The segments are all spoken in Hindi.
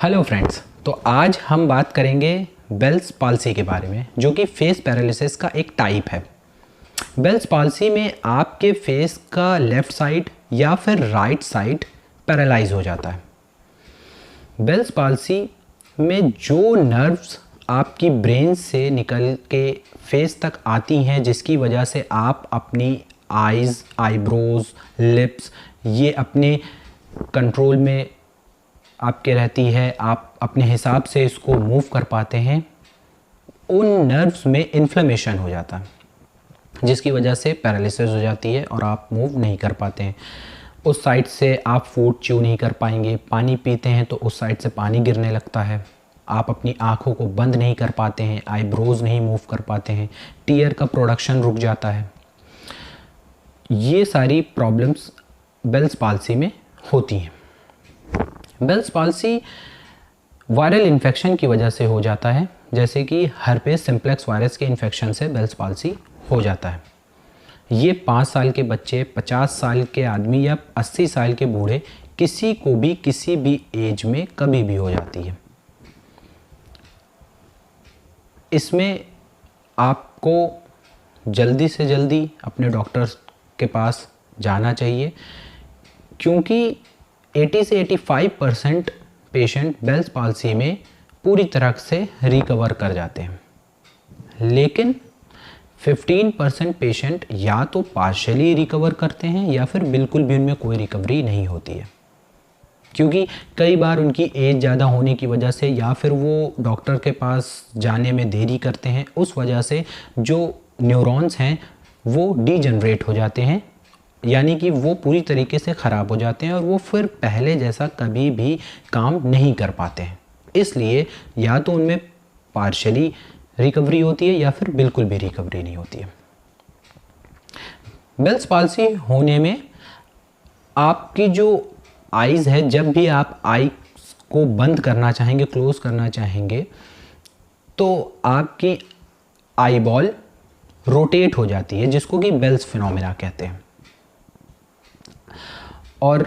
हेलो फ्रेंड्स, तो आज हम बात करेंगे बेल्स पाल्सी के बारे में, जो कि फेस पैरालिसिस का एक टाइप है। बेल्स पाल्सी में आपके फेस का लेफ़्ट साइड या फिर राइट साइड पैरालाइज हो जाता है। बेल्स पाल्सी में जो नर्व्स आपकी ब्रेन से निकल के फेस तक आती हैं, जिसकी वजह से आप अपनी आइज़, आईब्रोज, लिप्स ये अपने कंट्रोल में आपके रहती है, आप अपने हिसाब से इसको मूव कर पाते हैं, उन नर्व्स में इन्फ्लेमेशन हो जाता है, जिसकी वजह से पैरालिसिस हो जाती है और आप मूव नहीं कर पाते हैं। उस साइड से आप फूड च्यू नहीं कर पाएंगे, पानी पीते हैं तो उस साइड से पानी गिरने लगता है, आप अपनी आँखों को बंद नहीं कर पाते हैं, आईब्रोज नहीं मूव कर पाते हैं, टीयर का प्रोडक्शन रुक जाता है। ये सारी प्रॉब्लम्स बेल्स पाल्सी में होती हैं। बेल्स पाल्सी वायरल इन्फेक्शन की वजह से हो जाता है, जैसे कि हर्पेस सिम्प्लेक्स वायरस के इन्फेक्शन से बेल्स पाल्सी हो जाता है। ये 5 साल के बच्चे, 50 साल के आदमी या 80 साल के बूढ़े, किसी को भी किसी भी एज में कभी भी हो जाती है। इसमें आपको जल्दी से जल्दी अपने डॉक्टर के पास जाना चाहिए, क्योंकि 80 से 85% पेशेंट बेल्स पाल्सी में पूरी तरह से रिकवर कर जाते हैं, लेकिन 15% पेशेंट या तो पार्शियली रिकवर करते हैं या फिर बिल्कुल भी उनमें कोई रिकवरी नहीं होती है, क्योंकि कई बार उनकी एज ज़्यादा होने की वजह से या फिर वो डॉक्टर के पास जाने में देरी करते हैं, उस वजह से जो न्यूरॉन्स हैं वो डीजनरेट हो जाते हैं, यानी कि वो पूरी तरीके से ख़राब हो जाते हैं और वो फिर पहले जैसा कभी भी काम नहीं कर पाते हैं। इसलिए या तो उनमें पार्शियली रिकवरी होती है या फिर बिल्कुल भी रिकवरी नहीं होती है। बेल्स पाल्सी होने में आपकी जो आइज़ है, जब भी आप आई को बंद करना चाहेंगे, क्लोज़ करना चाहेंगे, तो आपकी आई बॉल रोटेट हो जाती है, जिसको कि बेल्स फिनोमेना कहते हैं। और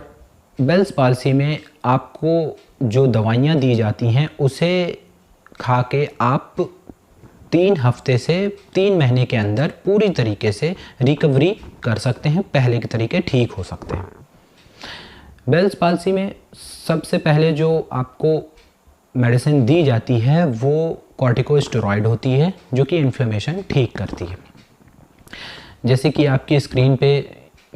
बेल्स पाल्सी में आपको जो दवाइयाँ दी जाती हैं उसे खा के आप 3 हफ्ते से 3 महीने के अंदर पूरी तरीके से रिकवरी कर सकते हैं, पहले के तरीके ठीक हो सकते हैं। बेल्स पाल्सी में सबसे पहले जो आपको मेडिसिन दी जाती है वो कॉर्टिकोस्टेरॉइड होती है, जो कि इन्फ्लेमेशन ठीक करती है। जैसे कि आपकी स्क्रीन पे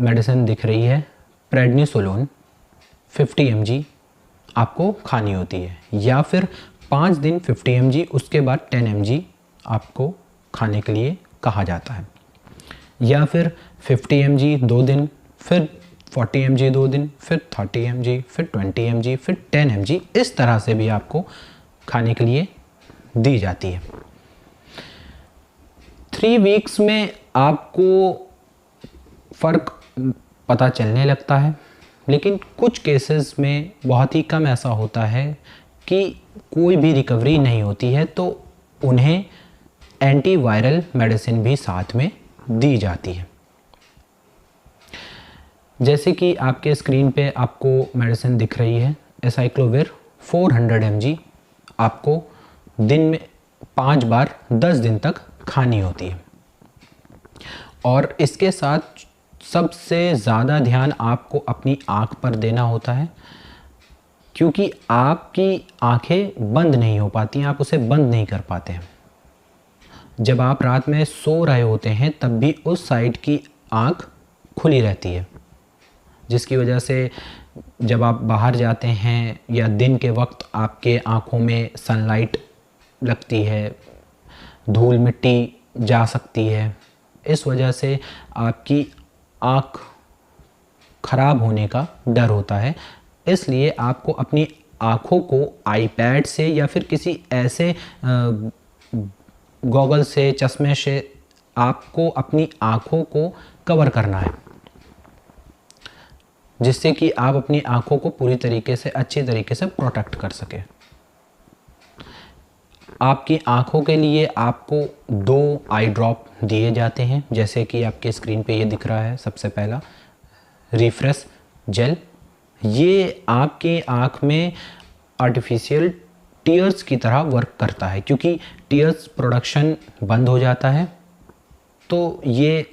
मेडिसिन दिख रही है, प्रेडनिसोलोन 50 mg आपको खानी होती है, या फिर 5 दिन 50 mg, उसके बाद 10 mg आपको खाने के लिए कहा जाता है, या फिर 50 mg 2 दिन, फिर 40 mg 2 दिन, फिर 30 mg, फिर 20 mg, फिर 10 mg, इस तरह से भी आपको खाने के लिए दी जाती है। 3 वीक्स में आपको फ़र्क पता चलने लगता है, लेकिन कुछ केसेस में बहुत ही कम ऐसा होता है कि कोई भी रिकवरी नहीं होती है, तो उन्हें एंटीवायरल मेडिसिन भी साथ में दी जाती है। जैसे कि आपके स्क्रीन पे आपको मेडिसिन दिख रही है, एसाइक्लोविर 400 mg आपको दिन में 5 बार 10 दिन तक खानी होती है। और इसके साथ सबसे ज़्यादा ध्यान आपको अपनी आँख पर देना होता है, क्योंकि आपकी आँखें बंद नहीं हो पाती हैं, आप उसे बंद नहीं कर पाते हैं। जब आप रात में सो रहे होते हैं तब भी उस साइड की आँख खुली रहती है, जिसकी वजह से जब आप बाहर जाते हैं या दिन के वक्त आपके आँखों में सनलाइट लगती है, धूल मिट्टी जा सकती है, इस वजह से आपकी आँख ख़राब होने का डर होता है। इसलिए आपको अपनी आँखों को आईपैड से या फिर किसी ऐसे गॉगल से, चश्मे से आपको अपनी आँखों को कवर करना है, जिससे कि आप अपनी आँखों को पूरी तरीके से, अच्छी तरीके से प्रोटेक्ट कर सकें। आपकी आँखों के लिए आपको 2 आई ड्रॉप दिए जाते हैं, जैसे कि आपके स्क्रीन पे ये दिख रहा है। सबसे पहला रिफ्रेश जेल, ये आपकी आँख में आर्टिफिशियल टीयर्स की तरह वर्क करता है, क्योंकि टीयर्स प्रोडक्शन बंद हो जाता है तो ये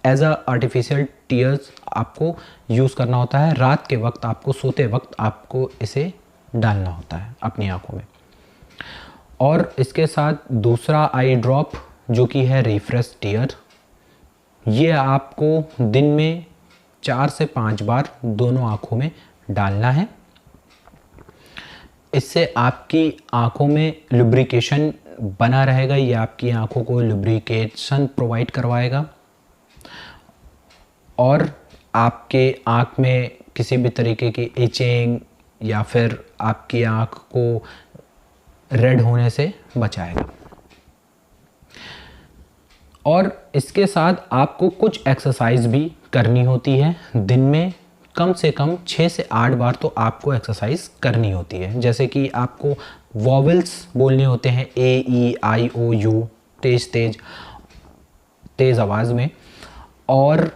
एज अ आर्टिफिशियल टीयर्स आपको यूज़ करना होता है। रात के वक्त आपको, सोते वक्त आपको इसे डालना होता है अपनी आँखों में। और इसके साथ दूसरा आई ड्रॉप जो कि है रिफ्रेश टीयर, ये आपको दिन में 4 से 5 बार दोनों आँखों में डालना है। इससे आपकी आँखों में लुब्रिकेशन बना रहेगा, ये आपकी आँखों को लुब्रिकेशन प्रोवाइड करवाएगा और आपके आँख में किसी भी तरीके की इचिंग या फिर आपकी आँख को रेड होने से बचाएगा। और इसके साथ आपको कुछ एक्सरसाइज भी करनी होती है। दिन में कम से कम 6 से 8 बार तो आपको एक्सरसाइज करनी होती है। जैसे कि आपको वॉवेल्स बोलने होते हैं, ए ई आई ओ यू, तेज़ आवाज़ में। और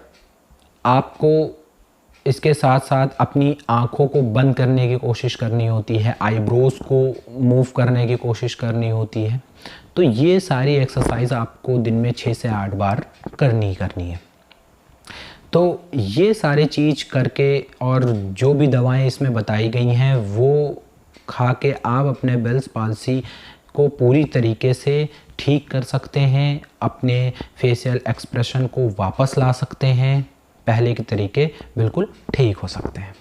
आपको इसके साथ साथ अपनी आँखों को बंद करने की कोशिश करनी होती है, आईब्रोज को मूव करने की कोशिश करनी होती है। तो ये सारी एक्सरसाइज आपको दिन में 6 से 8 बार करनी ही करनी है। तो ये सारी चीज़ करके और जो भी दवाएं इसमें बताई गई हैं वो खा के आप अपने बेल्स पाल्सी को पूरी तरीके से ठीक कर सकते हैं, अपने फेशियल एक्सप्रेशन को वापस ला सकते हैं, पहले के तरीके बिल्कुल ठीक हो सकते हैं।